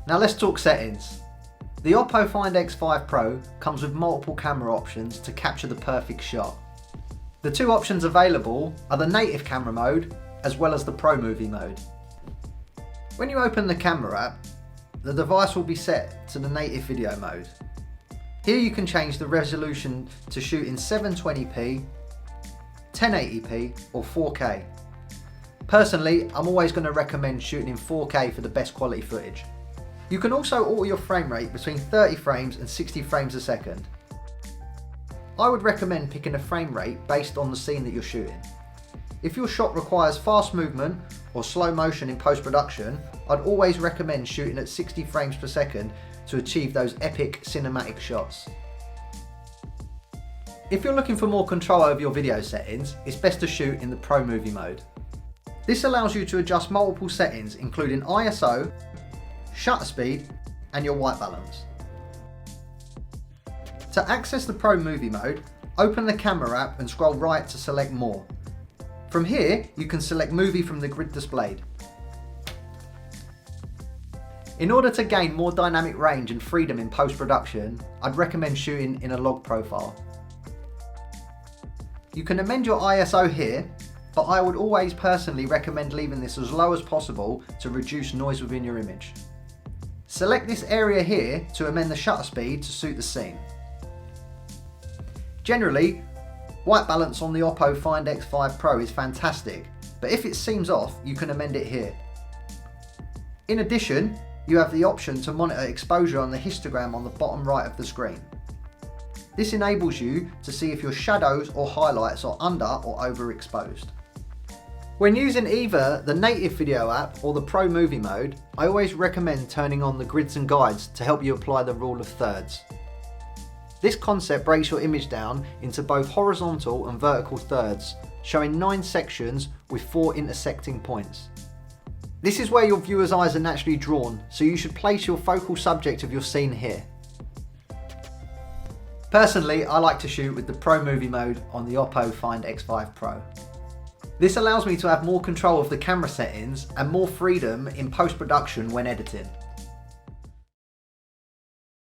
Now let's talk settings. The OPPO Find X5 Pro comes with multiple camera options to capture the perfect shot. The two options available are the native camera mode as well as the Pro Movie mode. When you open the camera app, the device will be set to the native video mode. Here you can change the resolution to shoot in 720p, 1080p or 4K. Personally, I'm always going to recommend shooting in 4K for the best quality footage. You can also alter your frame rate between 30 frames and 60 frames a second. I would recommend picking a frame rate based on the scene that you're shooting. If your shot requires fast movement or slow motion in post-production, I'd always recommend shooting at 60 frames per second to achieve those epic cinematic shots. If you're looking for more control over your video settings, it's best to shoot in the Pro Movie mode. This allows you to adjust multiple settings including ISO, shutter speed and your white balance. To access the Pro Movie mode, open the camera app and scroll right to select More. From here, you can select Movie from the grid displayed. In order to gain more dynamic range and freedom in post-production, I'd recommend shooting in a log profile. You can amend your ISO here, but I would always personally recommend leaving this as low as possible to reduce noise within your image. Select this area here to amend the shutter speed to suit the scene. Generally, white balance on the OPPO Find X5 Pro is fantastic, but if it seems off, you can amend it here. In addition, you have the option to monitor exposure on the histogram on the bottom right of the screen. This enables you to see if your shadows or highlights are under or overexposed. When using either the native video app or the Pro Movie mode, I always recommend turning on the grids and guides to help you apply the rule of thirds. This concept breaks your image down into both horizontal and vertical thirds, showing 9 sections with 4 intersecting points. This is where your viewer's eyes are naturally drawn, so you should place your focal subject of your scene here. Personally, I like to shoot with the Pro Movie mode on the OPPO Find X5 Pro. This allows me to have more control of the camera settings and more freedom in post-production when editing.